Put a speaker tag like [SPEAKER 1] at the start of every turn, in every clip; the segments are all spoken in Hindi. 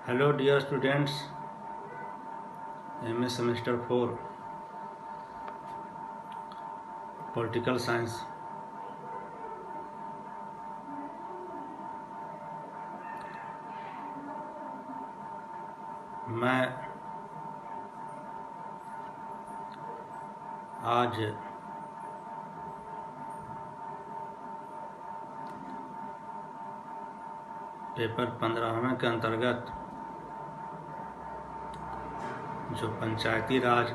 [SPEAKER 1] Hello dear students, MA Semester 4 Political Science। मैं आज पेपर 15वें के अंतर्गत जो पंचायती राज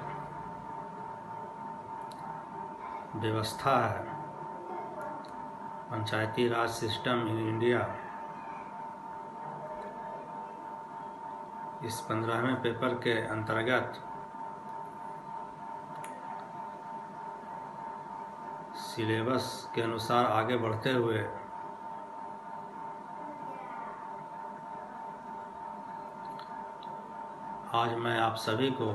[SPEAKER 1] व्यवस्था है, पंचायती राज सिस्टम इन इंडिया, इस 15वें पेपर के अंतर्गत सिलेबस के अनुसार आगे बढ़ते हुए आज मैं आप सभी को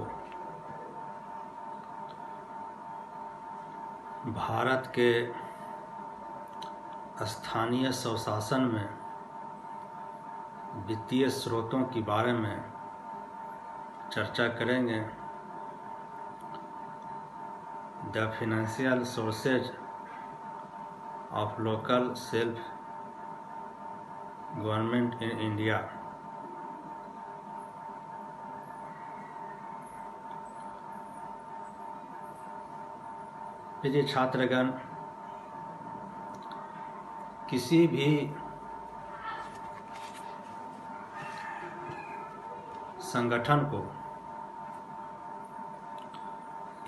[SPEAKER 1] भारत के स्थानीय स्वशासन में वित्तीय स्रोतों के बारे में चर्चा करेंगे। The financial sources of local self government in India. प्रिय छात्रगण, किसी भी संगठन को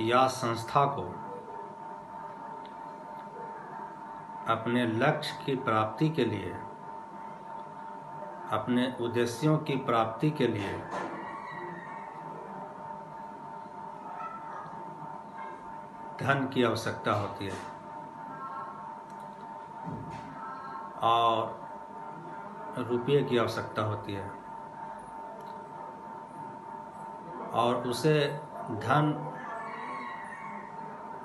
[SPEAKER 1] या संस्था को अपने लक्ष्य की प्राप्ति के लिए, अपने उद्देश्यों की प्राप्ति के लिए धन की आवश्यकता होती है और रुपये की आवश्यकता होती है, और उसे धन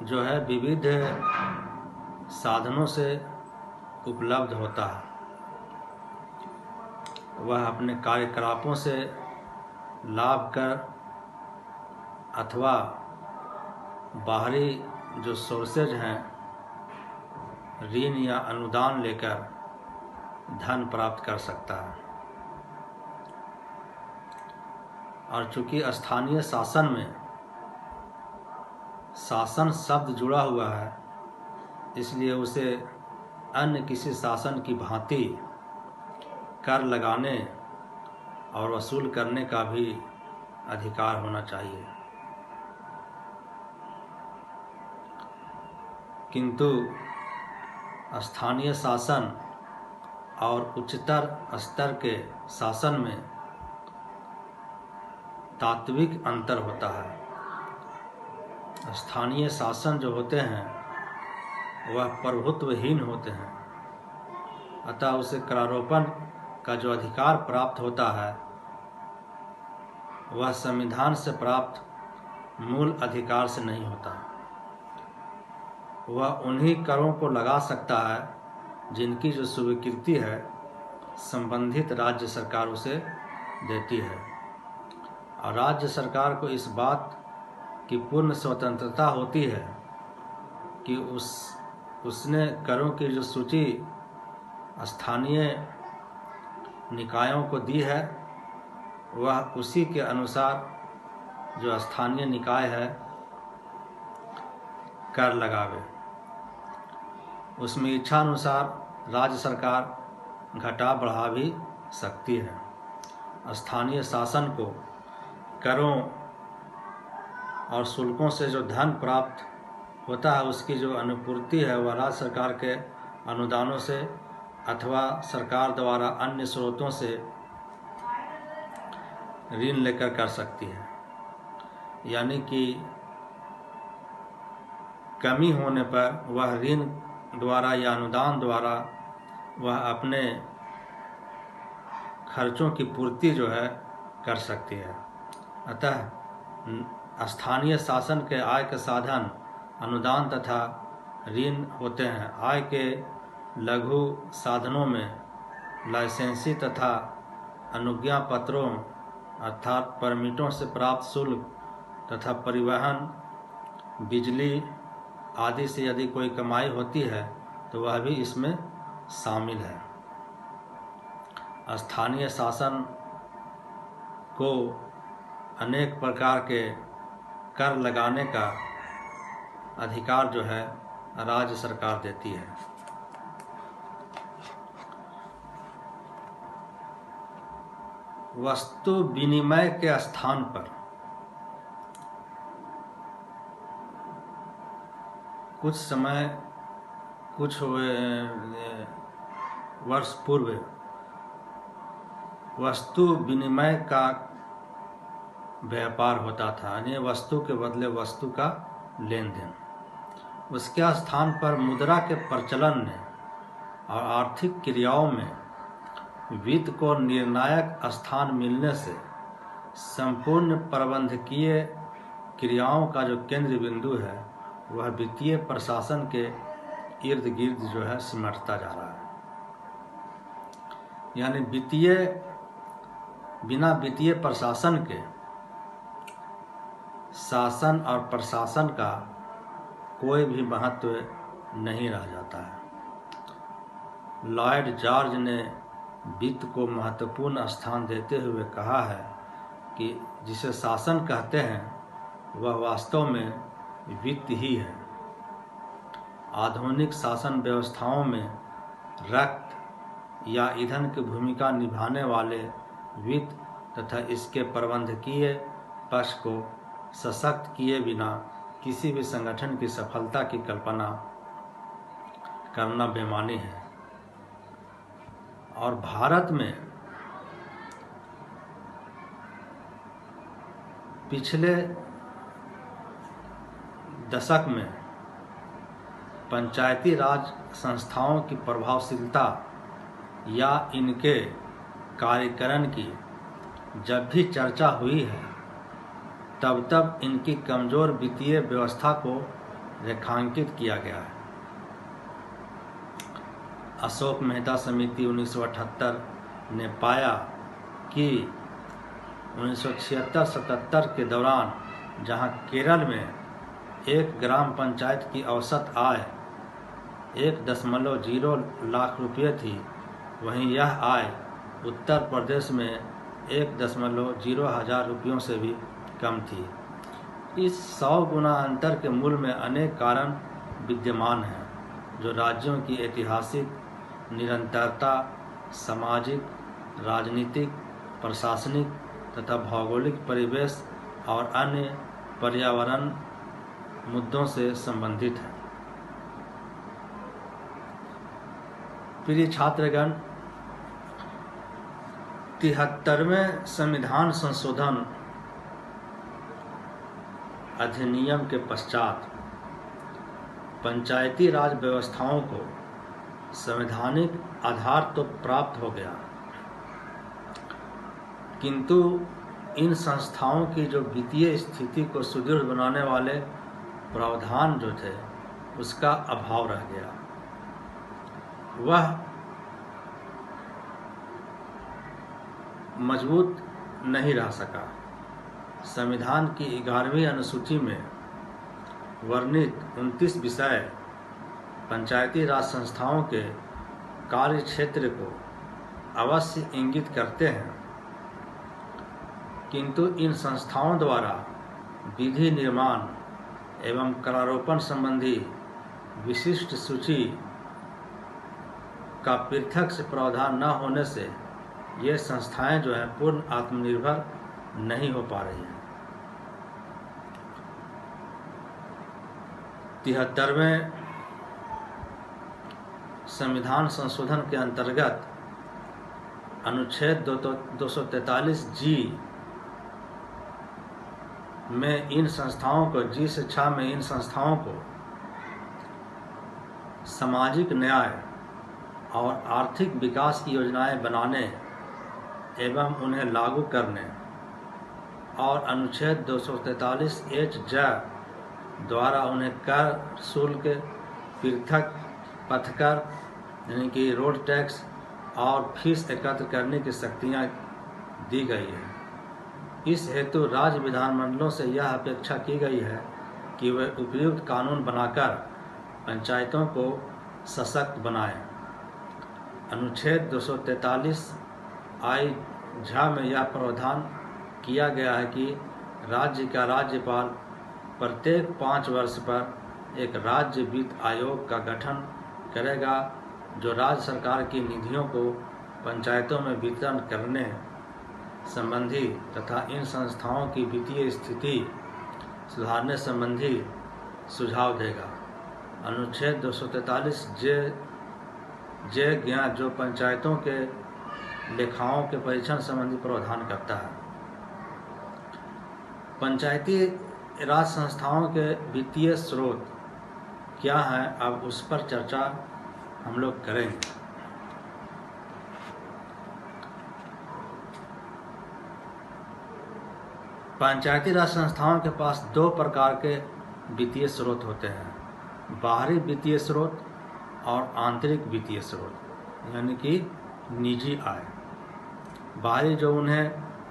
[SPEAKER 1] जो है विविध साधनों से उपलब्ध होता है। वह अपने कार्यकलापों से लाभ कर अथवा बाहरी जो सोर्सेज हैं, ऋण या अनुदान लेकर धन प्राप्त कर सकता है। और चूंकि स्थानीय शासन में शासन शब्द जुड़ा हुआ है, इसलिए उसे अन्य किसी शासन की भांति कर लगाने और वसूल करने का भी अधिकार होना चाहिए। किंतु स्थानीय शासन और उच्चतर स्तर के शासन में तात्विक अंतर होता है। स्थानीय शासन जो होते हैं वह प्रभुत्वहीन होते हैं, अतः उसे करारोपण का जो अधिकार प्राप्त होता है वह संविधान से प्राप्त मूल अधिकार से नहीं होता। वह उन्हीं करों को लगा सकता है जिनकी जो स्वीकृति है संबंधित राज्य सरकार उसे देती है, और राज्य सरकार को इस बात की पूर्ण स्वतंत्रता होती है कि उसने करों की जो सूची स्थानीय निकायों को दी है वह उसी के अनुसार जो स्थानीय निकाय है कर लगावे। उसमें इच्छा अनुसार राज्य सरकार घटा बढ़ा भी सकती है। स्थानीय शासन को करों और शुल्कों से जो धन प्राप्त होता है उसकी जो अनुपूर्ति है वह राज्य सरकार के अनुदानों से अथवा सरकार द्वारा अन्य स्रोतों से ऋण लेकर कर सकती है। यानी कि कमी होने पर वह ऋण द्वारा या अनुदान द्वारा वह अपने खर्चों की पूर्ति जो है कर सकती है। अतः स्थानीय शासन के आय के साधन अनुदान तथा ऋण होते हैं। आय के लघु साधनों में लाइसेंसी तथा अनुज्ञा पत्रों अर्थात परमिटों से प्राप्त शुल्क तथा परिवहन, बिजली आदि से यदि कोई कमाई होती है तो वह भी इसमें शामिल है। स्थानीय शासन को अनेक प्रकार के कर लगाने का अधिकार जो है राज्य सरकार देती है। वस्तु विनिमय के स्थान पर कुछ वर्ष पूर्व वस्तु विनिमय का व्यापार होता था, यानी वस्तु के बदले वस्तु का लेन देन। उसके स्थान पर मुद्रा के प्रचलन ने और आर्थिक क्रियाओं में वित्त को निर्णायक स्थान मिलने से संपूर्ण प्रबंधकीय क्रियाओं का जो केंद्र बिंदु है वह वित्तीय प्रशासन के इर्द गिर्द जो है सिमटता जा रहा है। यानी बिना वित्तीय प्रशासन के शासन और प्रशासन का कोई भी महत्व नहीं रह जाता है। लॉयड जॉर्ज ने वित्त को महत्वपूर्ण स्थान देते हुए कहा है कि जिसे शासन कहते हैं वह वास्तव में वित्त ही है। आधुनिक शासन व्यवस्थाओं में रक्त या ईंधन की भूमिका निभाने वाले वित्त तथा इसके प्रबंधकीय पक्ष को सशक्त किए बिना किसी भी संगठन की सफलता की कल्पना करना बेमानी है। और भारत में पिछले दशक में पंचायती राज संस्थाओं की प्रभावशीलता या इनके कार्यकरण की जब भी चर्चा हुई है तब इनकी कमजोर वित्तीय व्यवस्था को रेखांकित किया गया है। अशोक मेहता समिति 1978 ने पाया कि 1976-77 के दौरान जहां केरल में एक ग्राम पंचायत की औसत आय 1.0 लाख रुपये थी, वहीं यह आय उत्तर प्रदेश में 1.0 हजार रुपयों से भी कम थी। इस 100 गुना अंतर के मूल में अनेक कारण विद्यमान हैं जो राज्यों की ऐतिहासिक निरंतरता, सामाजिक, राजनीतिक, प्रशासनिक तथा भौगोलिक परिवेश और अन्य पर्यावरण मुद्दों से संबंधित है। प्रिय छात्रगण, 73वें संविधान संशोधन अधिनियम के पश्चात पंचायती राज व्यवस्थाओं को संवैधानिक आधार तो प्राप्त हो गया, किंतु इन संस्थाओं की जो वित्तीय स्थिति को सुदृढ़ बनाने वाले प्रावधान जो थे उसका अभाव रह गया। वह मजबूत नहीं रह सका। संविधान की 11वीं अनुसूची में वर्णित 29 विषय पंचायती राज संस्थाओं के कार्य क्षेत्र को अवश्य इंगित करते हैं, किंतु इन संस्थाओं द्वारा विधि निर्माण एवं करारोपण संबंधी विशिष्ट सूची का पृथक से प्रावधान न होने से ये संस्थाएं जो है पूर्ण आत्मनिर्भर नहीं हो पा रही हैं। 73वें संविधान संशोधन के अंतर्गत अनुच्छेद 243 जी में इन संस्थाओं को जी6 में इन संस्थाओं को सामाजिक न्याय और आर्थिक विकास की योजनाएं बनाने एवं उन्हें लागू करने और अनुच्छेद 243 एच द्वारा उन्हें कर, शुल्क, पृथक पथकर यानी कि रोड टैक्स और फीस एकत्र करने की शक्तियाँ दी गई है। इस हेतु राज्य विधानमंडलों से यह अपेक्षा की गई है कि वे उपयुक्त कानून बनाकर पंचायतों को सशक्त बनाएं। अनुच्छेद 243 आई झा में यह प्रावधान किया गया है कि राज्य का राज्यपाल प्रत्येक 5 वर्ष पर एक राज्य वित्त आयोग का गठन करेगा, जो राज्य सरकार की निधियों को पंचायतों में वितरण करने संबंधी तथा इन संस्थाओं की वित्तीय स्थिति सुधारने संबंधी सुझाव देगा। अनुच्छेद 243 जे ज्ञान जो पंचायतों के लेखाओं के परीक्षण संबंधी प्रावधान करता है। पंचायती राज संस्थाओं के वित्तीय स्रोत क्या हैं, अब उस पर चर्चा हम लोग करेंगे। पंचायती राज संस्थाओं के पास 2 प्रकार के वित्तीय स्रोत होते हैं, बाहरी वित्तीय स्रोत और आंतरिक वित्तीय स्रोत, यानी कि निजी आय। बाहरी जो उन्हें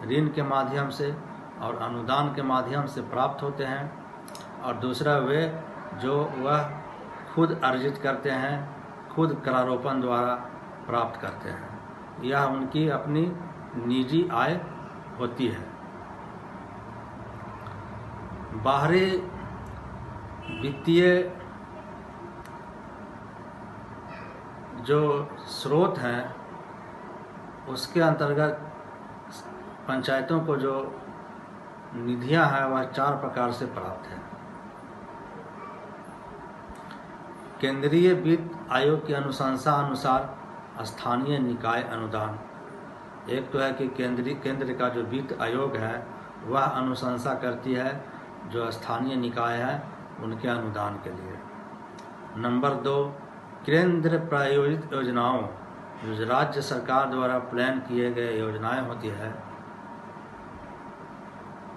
[SPEAKER 1] ऋण के माध्यम से और अनुदान के माध्यम से प्राप्त होते हैं, और दूसरा वे जो वह खुद अर्जित करते हैं, खुद करारोपण द्वारा प्राप्त करते हैं। यह उनकी अपनी निजी आय होती है। बाहरी वित्तीय जो स्रोत हैं उसके अंतर्गत पंचायतों को जो निधियां हैं वह 4 प्रकार से प्राप्त हैं। केंद्रीय वित्त आयोग की अनुशंसा अनुसार स्थानीय निकाय अनुदान, एक तो है कि केंद्र का जो वित्त आयोग है वह अनुशंसा करती है जो स्थानीय निकाय है उनके अनुदान के लिए। नंबर 2, केंद्र प्रायोजित योजनाओं, जो राज्य सरकार द्वारा प्लान किए गए योजनाएं होती है,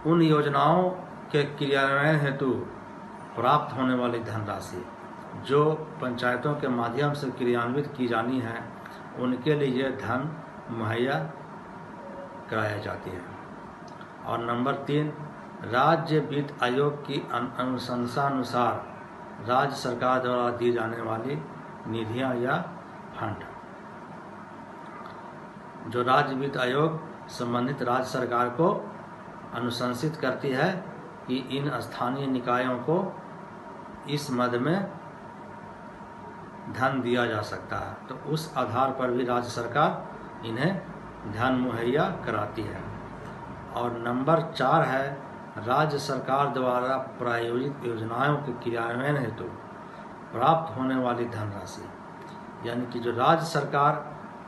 [SPEAKER 1] उन योजनाओं के क्रियान्वयन हेतु प्राप्त होने वाली धनराशि जो पंचायतों के माध्यम से क्रियान्वित की जानी है, उनके लिए धन मुहैया कराई जाती है। और नंबर 3, राज्य वित्त आयोग की अनुशंसा अनुसार राज्य सरकार द्वारा दी जाने वाली निधियां या फंड, जो राज्य वित्त आयोग संबंधित राज्य सरकार को अनुशंसित करती है कि इन स्थानीय निकायों को इस मद में धन दिया जा सकता है, तो उस आधार पर भी राज्य सरकार इन्हें धन मुहैया कराती है। और नंबर 4 है, राज्य सरकार द्वारा प्रायोजित योजनाओं के क्रियान्वयन हेतु प्राप्त होने वाली धनराशि, यानी कि जो राज्य सरकार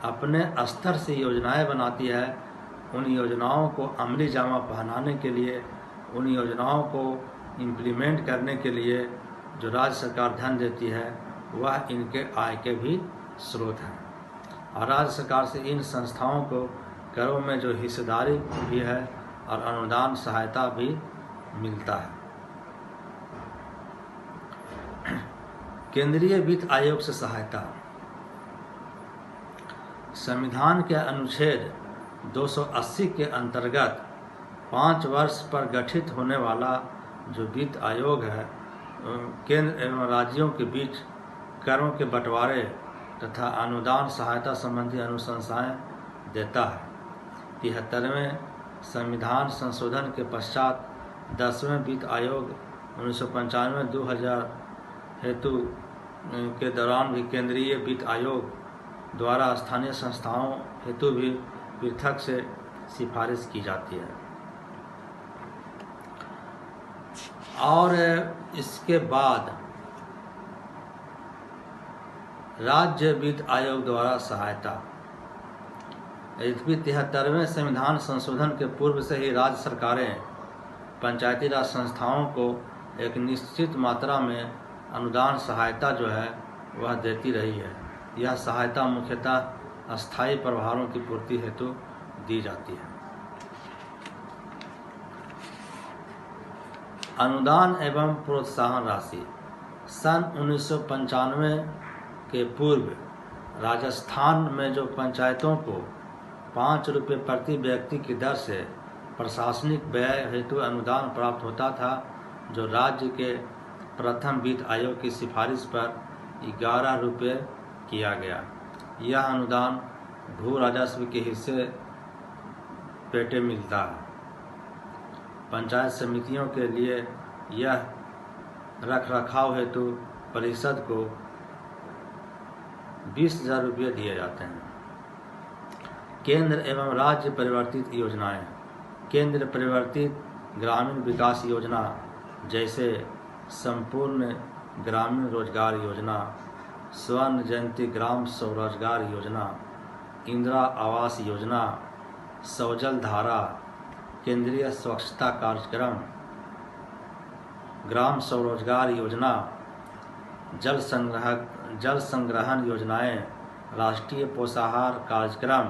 [SPEAKER 1] अपने स्तर से योजनाएं बनाती है, उन योजनाओं को अमली जामा पहनाने के लिए, उन योजनाओं को इम्प्लीमेंट करने के लिए जो राज्य सरकार धन देती है वह इनके आय के भी स्रोत हैं। और राज्य सरकार से इन संस्थाओं को करों में जो हिस्सेदारी भी है और अनुदान सहायता भी मिलता है। केंद्रीय वित्त आयोग से सहायता, संविधान के अनुच्छेद 280 के अंतर्गत 5 वर्ष पर गठित होने वाला जो वित्त आयोग है, केंद्र एवं राज्यों के बीच करों के बंटवारे तथा अनुदान सहायता संबंधी अनुशंसाएं देता है। 73वें संविधान संशोधन के पश्चात 10वें वित्त आयोग 1995-2000 हेतु के दौरान भी केंद्रीय वित्त आयोग द्वारा स्थानीय संस्थाओं हेतु भी पृथक से सिफारिश की जाती है। और इसके बाद राज्य वित्त आयोग द्वारा सहायता, यद्यपि 73वें संविधान संशोधन के पूर्व से ही राज्य सरकारें पंचायती राज संस्थाओं को एक निश्चित मात्रा में अनुदान सहायता जो है वह देती रही है। यह सहायता मुख्यतः अस्थायी प्रभारों की पूर्ति हेतु दी जाती है। अनुदान एवं प्रोत्साहन राशि, सन 1995 के पूर्व राजस्थान में जो पंचायतों को ₹5 प्रति व्यक्ति की दर से प्रशासनिक व्यय हेतु अनुदान प्राप्त होता था, जो राज्य के प्रथम वित्त आयोग की सिफारिश पर ₹11 किया गया। यह अनुदान भू राजस्व के हिस्से पेटे मिलता है। पंचायत समितियों के लिए यह रखरखाव हेतु परिषद को ₹20,000 दिए जाते हैं। केंद्र एवं राज्य परिवर्तित योजनाएं। केंद्र परिवर्तित ग्रामीण विकास योजना जैसे संपूर्ण ग्रामीण रोजगार योजना, स्वर्ण जयंती ग्राम स्वरोजगार योजना, इंदिरा आवास योजना, सौजल धारा, केंद्रीय स्वच्छता कार्यक्रम, ग्राम स्वरोजगार योजना, जल संग्रहण योजनाएं, राष्ट्रीय पोषाहार कार्यक्रम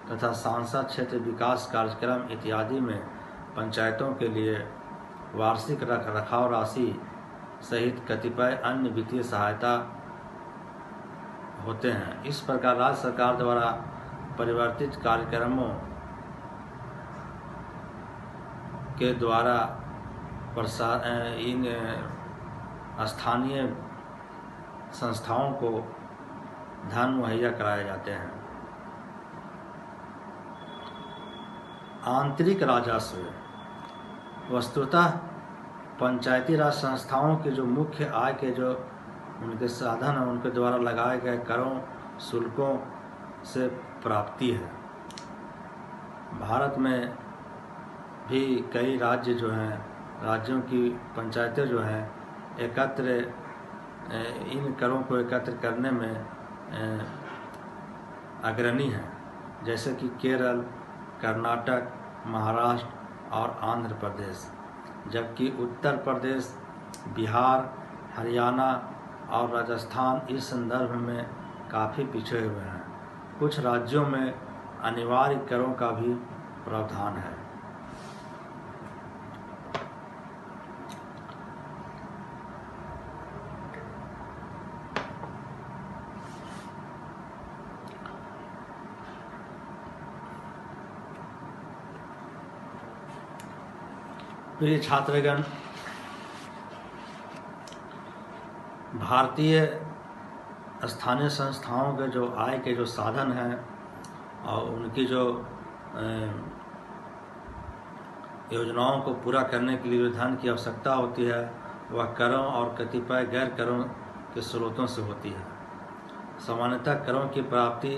[SPEAKER 1] तथा सांसद क्षेत्र विकास कार्यक्रम इत्यादि में पंचायतों के लिए वार्षिक रखरखाव राशि सहित कतिपय अन्य वित्तीय सहायता होते हैं। इस प्रकार राज्य सरकार द्वारा परिवर्तित कार्यक्रमों के द्वारा इन स्थानीय संस्थाओं को धन मुहैया कराए जाते हैं। आंतरिक राजस्व। वस्तुतः पंचायती राज संस्थाओं के जो मुख्य आय के जो उनके साधन हैं, उनके द्वारा लगाए गए करों शुल्कों से प्राप्ति है। भारत में भी कई राज्य जो हैं, राज्यों की पंचायतें जो हैं इन करों को एकत्र करने में अग्रणी हैं, जैसे कि केरल, कर्नाटक, महाराष्ट्र और आंध्र प्रदेश, जबकि उत्तर प्रदेश, बिहार, हरियाणा और राजस्थान इस संदर्भ में काफ़ी पिछड़े हुए हैं। कुछ राज्यों में अनिवार्य करों का भी प्रावधान है। प्रिय छात्रगण, भारतीय स्थानीय संस्थाओं के जो आय के जो साधन हैं और उनकी जो योजनाओं को पूरा करने के लिए जो धन की आवश्यकता होती है, वह करों और कतिपय गैर करों के स्रोतों से होती है। सामान्यतः करों की प्राप्ति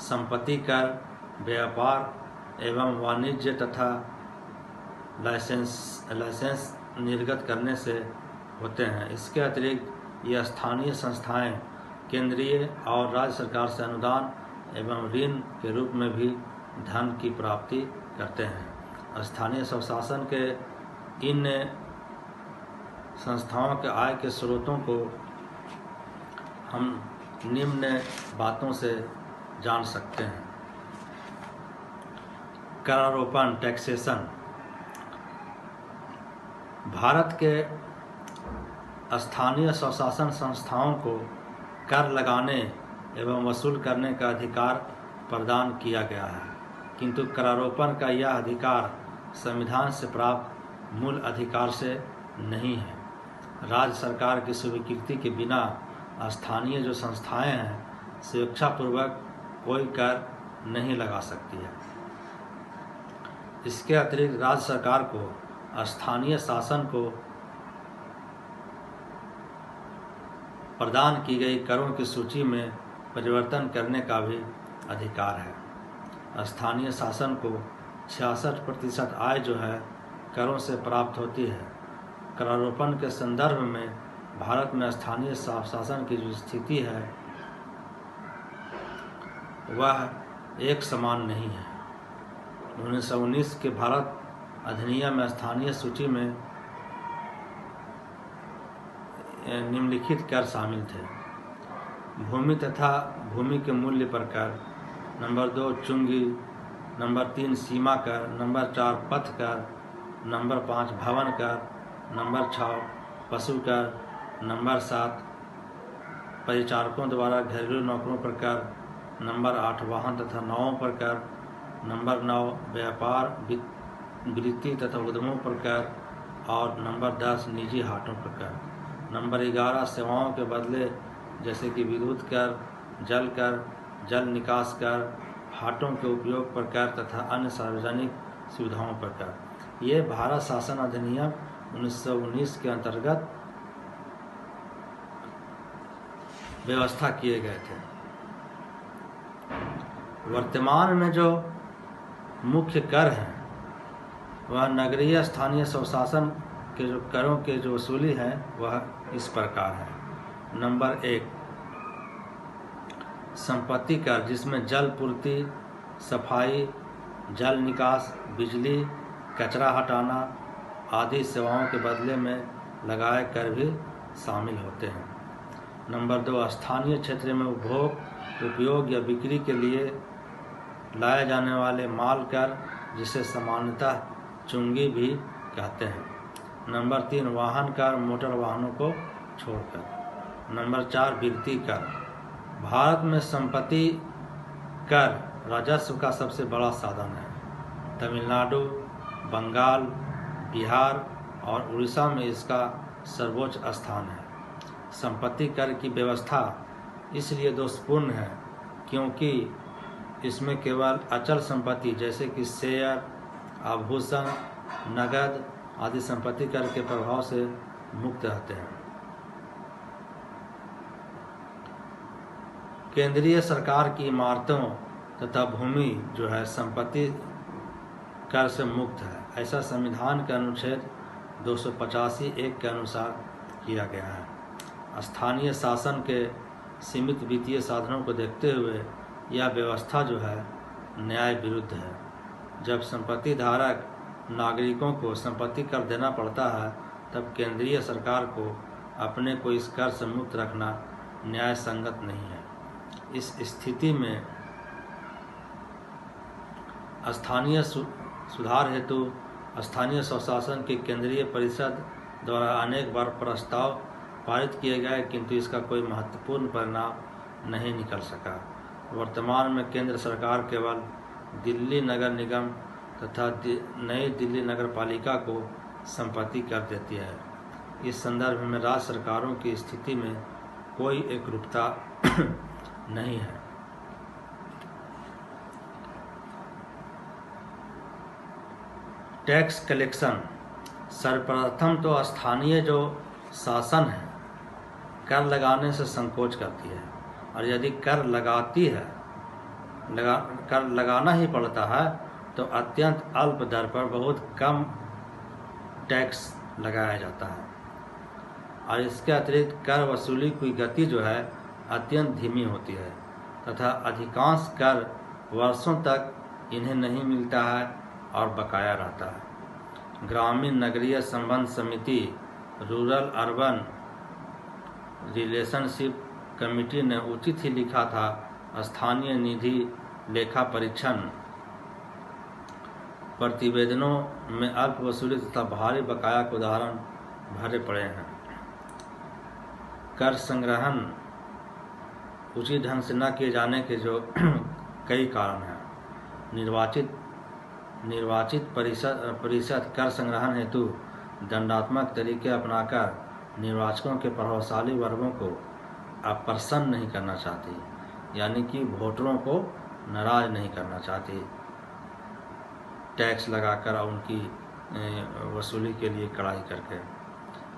[SPEAKER 1] संपत्ति कर, व्यापार एवं वाणिज्य तथा लाइसेंस निर्गत करने से होते हैं। इसके अतिरिक्त ये स्थानीय संस्थाएं केंद्रीय और राज्य सरकार से अनुदान एवं ऋण के रूप में भी धन की प्राप्ति करते हैं। स्थानीय स्वशासन के इन संस्थाओं के आय के स्रोतों को हम निम्न बातों से जान सकते हैं। करारोपण, टैक्सेशन। भारत के स्थानीय स्वशासन संस्थाओं को कर लगाने एवं वसूल करने का अधिकार प्रदान किया गया है, किंतु करारोपण का यह अधिकार संविधान से प्राप्त मूल अधिकार से नहीं है। राज्य सरकार की स्वीकृति के बिना स्थानीय जो संस्थाएं हैं स्वेच्छापूर्वक कोई कर नहीं लगा सकती है। इसके अतिरिक्त राज्य सरकार को स्थानीय शासन को प्रदान की गई करों की सूची में परिवर्तन करने का भी अधिकार है। स्थानीय शासन को 66% आय जो है करों से प्राप्त होती है। करारोपण के संदर्भ में भारत में स्थानीय शासन की जो स्थिति है वह एक समान नहीं है। 1919 के भारत अधिनियम में स्थानीय सूची में निम्नलिखित कर शामिल थे: भूमि तथा भूमि के मूल्य पर कर, नंबर 2 चुंगी, नंबर 3 सीमा कर, नंबर 4 पथ कर, नंबर 5 भवन कर, नंबर 6 पशु कर, नंबर 7 परिचारकों द्वारा घरेलू नौकरों पर कर, नंबर 8 वाहन तथा नावों पर कर। नंबर 9 व्यापार वृत्ति तथा उद्यमों पर कर। और नंबर 10 निजी हाटों पर कर। नंबर 11 सेवाओं के बदले जैसे कि विद्युत कर, जल निकास कर, हाटों के उपयोग पर कर तथा अन्य सार्वजनिक सुविधाओं पर कर। ये भारत शासन अधिनियम 1919 के अंतर्गत व्यवस्था किए गए थे। वर्तमान में जो मुख्य कर हैं वह नगरीय स्थानीय स्वशासन के जो करों के जो वसूली है वह इस प्रकार है। नंबर 1 संपत्ति कर, जिसमें जल पूर्ति, सफाई, जल निकास, बिजली, कचरा हटाना आदि सेवाओं के बदले में लगाए कर भी शामिल होते हैं। नंबर 2 स्थानीय क्षेत्र में उपभोग, उपयोग या बिक्री के लिए लाए जाने वाले माल कर, जिसे सामान्यतः चुंगी भी कहते हैं। नंबर 3 वाहन कर, मोटर वाहनों को छोड़कर। नंबर 4 वृत्ति कर। भारत में संपत्ति कर राजस्व का सबसे बड़ा साधन है। तमिलनाडु, बंगाल, बिहार और उड़ीसा में इसका सर्वोच्च स्थान है। संपत्ति कर की व्यवस्था इसलिए दोषपूर्ण है क्योंकि इसमें केवल अचल संपत्ति जैसे कि शेयर, आभूषण, नगद आदि संपत्ति कर के प्रभाव से मुक्त रहते हैं। केंद्रीय सरकार की इमारतों तथा भूमि जो है संपत्ति कर से मुक्त है। ऐसा संविधान के अनुच्छेद 285(1) के अनुसार किया गया है। स्थानीय शासन के सीमित वित्तीय साधनों को देखते हुए यह व्यवस्था जो है न्याय विरुद्ध है। जब संपत्ति धारक नागरिकों को संपत्ति कर देना पड़ता है तब केंद्रीय सरकार को अपने को इस कर से मुक्त रखना न्याय संगत नहीं है। इस स्थिति में स्थानीय सुधार हेतु स्थानीय स्वशासन की केंद्रीय परिषद द्वारा अनेक बार प्रस्ताव पारित किए गए किंतु इसका कोई महत्वपूर्ण परिणाम नहीं निकल सका। वर्तमान में केंद्र सरकार केवल दिल्ली नगर निगम तथा नई दिल्ली नगर पालिका को संपत्ति कर देती है। इस संदर्भ में राज्य सरकारों की स्थिति में कोई एकरूपता नहीं है। Tax collection. सर्वप्रथम तो स्थानीय जो शासन है कर लगाने से संकोच करती है और यदि कर लगाती है कर लगाना ही पड़ता है तो अत्यंत अल्प दर पर बहुत कम टैक्स लगाया जाता है और इसके अतिरिक्त कर वसूली की गति जो है अत्यंत धीमी होती है तथा अधिकांश कर वर्षों तक इन्हें नहीं मिलता है और बकाया रहता है। ग्रामीण नगरीय संबंध समिति रूरल अर्बन रिलेशनशिप कमेटी ने उचित ही लिखा था, स्थानीय निधि लेखा परीक्षण प्रतिवेदनों में अल्प वसूली तथा भारी बकाया के उदाहरण भरे पड़े हैं। कर संग्रहण उचित ढंग से न किए जाने के जो कई कारण हैं। निर्वाचित परिषद कर संग्रहण हेतु दंडात्मक तरीके अपनाकर निर्वाचकों के प्रभावशाली वर्गों को अप्रसन्न नहीं करना चाहती, यानी कि वोटरों को नाराज नहीं करना चाहती टैक्स लगाकर और उनकी वसूली के लिए कड़ाई करके।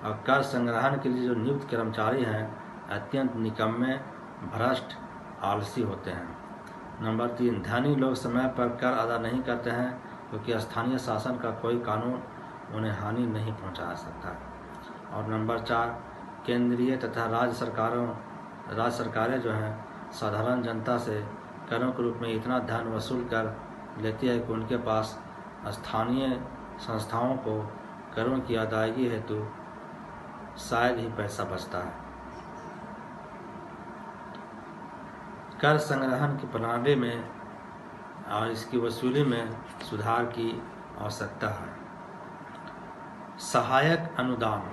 [SPEAKER 1] और कर संग्रहण के लिए जो नियुक्त कर्मचारी हैं अत्यंत निकम्मे, भ्रष्ट, आलसी होते हैं। नंबर 3 धनी लोग समय पर कर अदा नहीं करते हैं क्योंकि स्थानीय शासन का कोई कानून उन्हें हानि नहीं पहुंचा सकता। और नंबर 4 केंद्रीय तथा राज्य सरकारें जो हैं साधारण जनता से करों के रूप में इतना धन वसूल कर लेती है कि उनके पास स्थानीय संस्थाओं को करों की अदायगी हेतु शायद ही पैसा बचता है। कर संग्रहण की प्रणाली में और इसकी वसूली में सुधार की आवश्यकता है। सहायक अनुदान।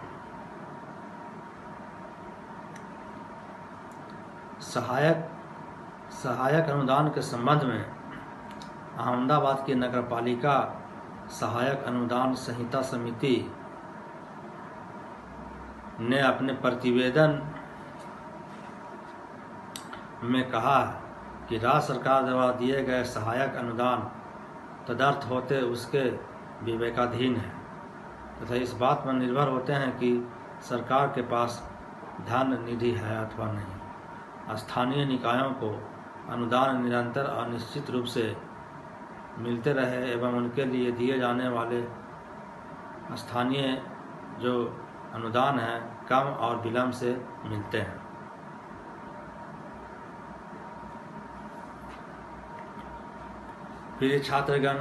[SPEAKER 1] सहायक अनुदान के संबंध में अहमदाबाद की नगरपालिका सहायक अनुदान संहिता समिति ने अपने प्रतिवेदन में कहा कि राज्य सरकार द्वारा दिए गए सहायक अनुदान तदर्थ होते उसके विवेकाधीन है तथा इस बात पर निर्भर होते हैं कि सरकार के पास धन निधि है अथवा नहीं। स्थानीय निकायों को अनुदान निरंतर और निश्चित रूप से मिलते रहे एवं उनके लिए दिए जाने वाले स्थानीय जो अनुदान है कम और विलम्ब से मिलते हैं। प्रिय छात्रगण,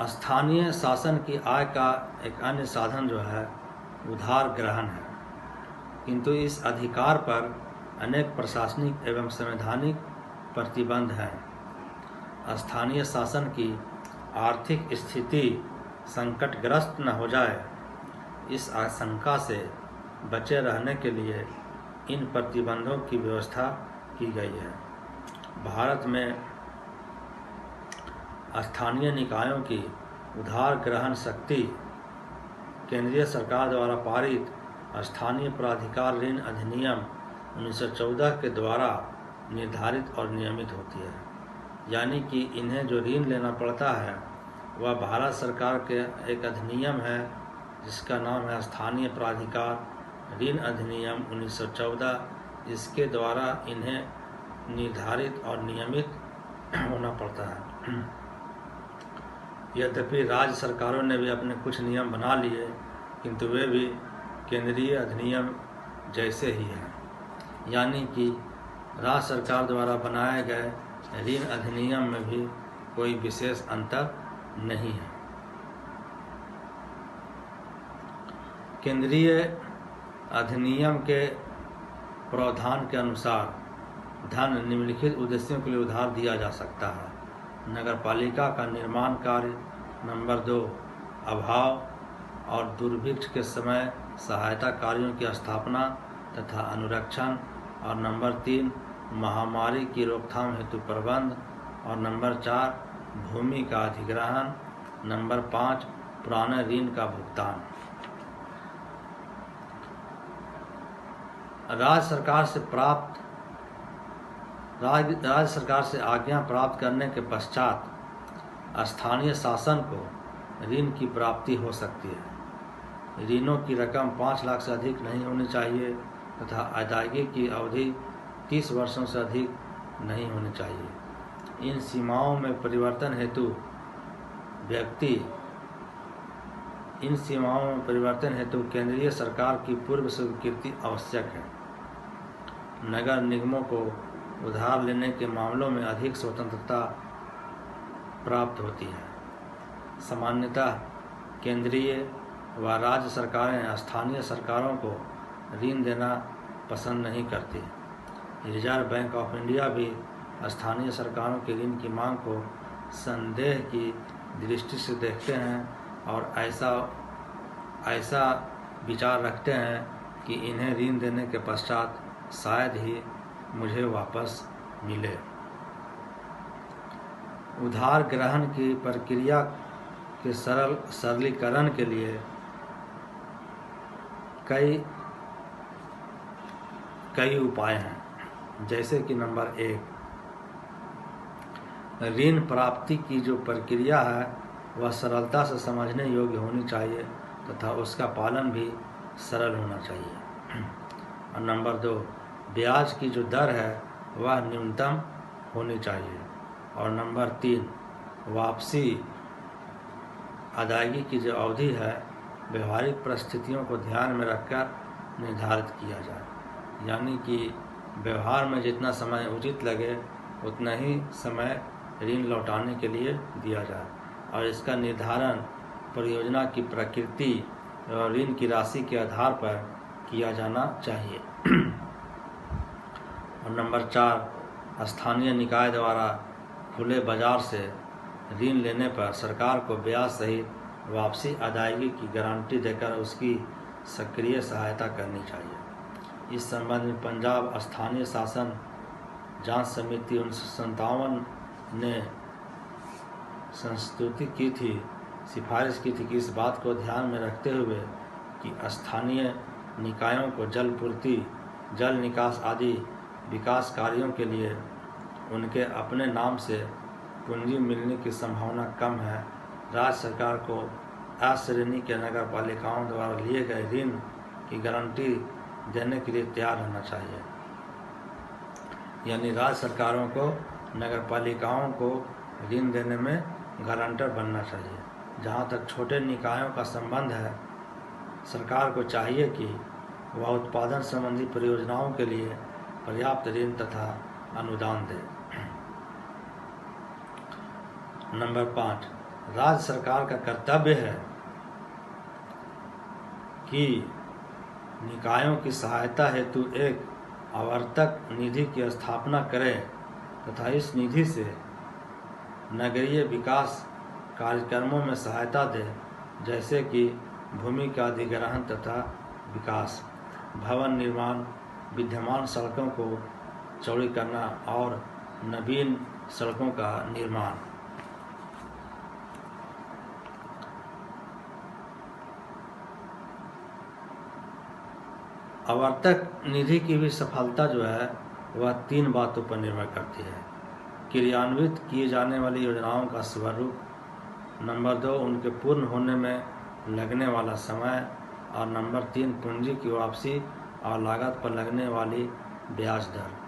[SPEAKER 1] स्थानीय शासन की आय का एक अन्य साधन जो है उधार ग्रहण है, किंतु इस अधिकार पर अनेक प्रशासनिक एवं संवैधानिक प्रतिबंध हैं। स्थानीय शासन की आर्थिक स्थिति संकटग्रस्त न हो जाए, इस आशंका से बचे रहने के लिए इन प्रतिबंधों की व्यवस्था की गई है। भारत में स्थानीय निकायों की उधार ग्रहण शक्ति केंद्रीय सरकार द्वारा पारित स्थानीय प्राधिकार ऋण अधिनियम 1914 के द्वारा निर्धारित और नियमित होती है। यानी कि इन्हें जो ऋण लेना पड़ता है वह भारत सरकार के एक अधिनियम है जिसका नाम है स्थानीय प्राधिकार ऋण अधिनियम 1914, जिसके द्वारा इन्हें निर्धारित और नियमित होना पड़ता है। यद्यपि राज्य सरकारों ने भी अपने कुछ नियम बना लिए, किंतु वे भी केंद्रीय अधिनियम जैसे ही हैं। यानी कि राज्य सरकार द्वारा बनाए गए ऋण अधिनियम में भी कोई विशेष अंतर नहीं है। केंद्रीय अधिनियम के प्रावधान के अनुसार धन निम्नलिखित उद्देश्यों के लिए उधार दिया जा सकता है। नगरपालिका का निर्माण कार्य, नंबर 2 अभाव और दुर्भिक्ष के समय सहायता कार्यों की स्थापना तथा अनुरक्षण, और नंबर 3 महामारी की रोकथाम हेतु प्रबंध, और नंबर 4 भूमि का अधिग्रहण, नंबर 5 पुराने ऋण का भुगतान। राज्य सरकार से आज्ञा प्राप्त करने के पश्चात स्थानीय शासन को ऋण की प्राप्ति हो सकती है। ऋणों की रकम 5 लाख से अधिक नहीं होनी चाहिए तथा अदायगी की अवधि 30 वर्षों से अधिक नहीं होनी चाहिए। इन सीमाओं में परिवर्तन हेतु केंद्रीय सरकार की पूर्व स्वीकृति आवश्यक है। नगर निगमों को उधार लेने के मामलों में अधिक स्वतंत्रता प्राप्त होती है। सामान्यतः केंद्रीय व राज्य सरकारें स्थानीय सरकारों को ऋण देना पसंद नहीं करती। रिजर्व बैंक ऑफ इंडिया भी स्थानीय सरकारों के ऋण की मांग को संदेह की दृष्टि से देखते हैं और ऐसा विचार रखते हैं कि इन्हें ऋण देने के पश्चात शायद ही मुझे वापस मिले। उधार ग्रहण की प्रक्रिया के सरलीकरण के लिए कई उपाय हैं, जैसे कि नंबर 1 ऋण प्राप्ति की जो प्रक्रिया है वह सरलता से समझने योग्य होनी चाहिए तथा उसका पालन भी सरल होना चाहिए। और नंबर 2 ब्याज की जो दर है वह न्यूनतम होनी चाहिए। और नंबर 3 वापसी अदायगी की जो अवधि है व्यवहारिक परिस्थितियों को ध्यान में रखकर निर्धारित किया जाए। यानी कि व्यवहार में जितना समय उचित लगे उतना ही समय ऋण लौटाने के लिए दिया जाए और इसका निर्धारण परियोजना की प्रकृति और ऋण की राशि के आधार पर किया जाना चाहिए। और नंबर 4 स्थानीय निकाय द्वारा खुले बाजार से ऋण लेने पर सरकार को ब्याज सहित वापसी अदायगी की गारंटी देकर उसकी सक्रिय सहायता करनी चाहिए। इस संबंध में पंजाब स्थानीय शासन जांच समिति 1957 ने संस्तुति की थी, सिफारिश की थी कि इस बात को ध्यान में रखते हुए कि स्थानीय निकायों को जल पूर्ति, जल निकास आदि विकास कार्यों के लिए उनके अपने नाम से पूंजी मिलने की संभावना कम है, राज्य सरकार को A श्रेणी के नगर पालिकाओं द्वारा लिए गए ऋण की गारंटी देने के लिए तैयार रहना चाहिए। यानी राज्य सरकारों को नगर पालिकाओं को ऋण देने में गारंटर बनना चाहिए। जहाँ तक छोटे निकायों का संबंध है, सरकार को चाहिए कि वह उत्पादन संबंधी परियोजनाओं के लिए पर्याप्त ऋण तथा अनुदान दे। नंबर 5, राज्य सरकार का कर्तव्य है कि निकायों की सहायता हेतु एक आवर्तक निधि की स्थापना करे तथा इस निधि से नगरीय विकास कार्यक्रमों में सहायता दे, जैसे कि भूमि का अधिग्रहण तथा विकास, भवन निर्माण, विद्यमान सड़कों को चौड़ी करना और नवीन सड़कों का निर्माण। आवर्तक निधि की भी सफलता जो है वह 3 बातों पर निर्भर करती है। क्रियान्वित किए जाने वाली योजनाओं का स्वरूप, नंबर 2 उनके पूर्ण होने में लगने वाला समय और नंबर 3 पूंजी की वापसी और लागत पर लगने वाली ब्याज दर।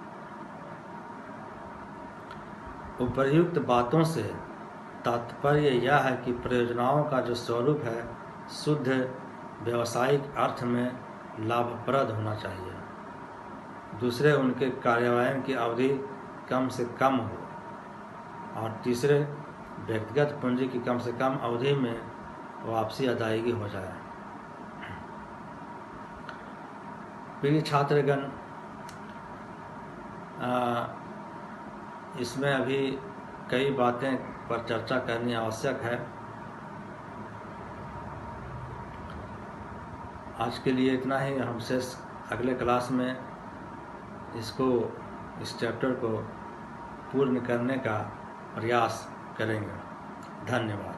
[SPEAKER 1] उपर्युक्त बातों से तात्पर्य यह है कि परियोजनाओं का जो स्वरूप है शुद्ध व्यावसायिक अर्थ में लाभप्रद होना चाहिए। दूसरे, उनके कार्यान्वयन की अवधि कम से कम हो और तीसरे, व्यक्तिगत पूंजी की कम से कम अवधि में वापसी अदायगी हो जाए। प्रिय छात्रगण, इसमें अभी कई बातें पर चर्चा करनी आवश्यक है। आज के लिए इतना ही। हम शेष अगले क्लास में इस चैप्टर को पूर्ण करने का प्रयास करेंगे। धन्यवाद।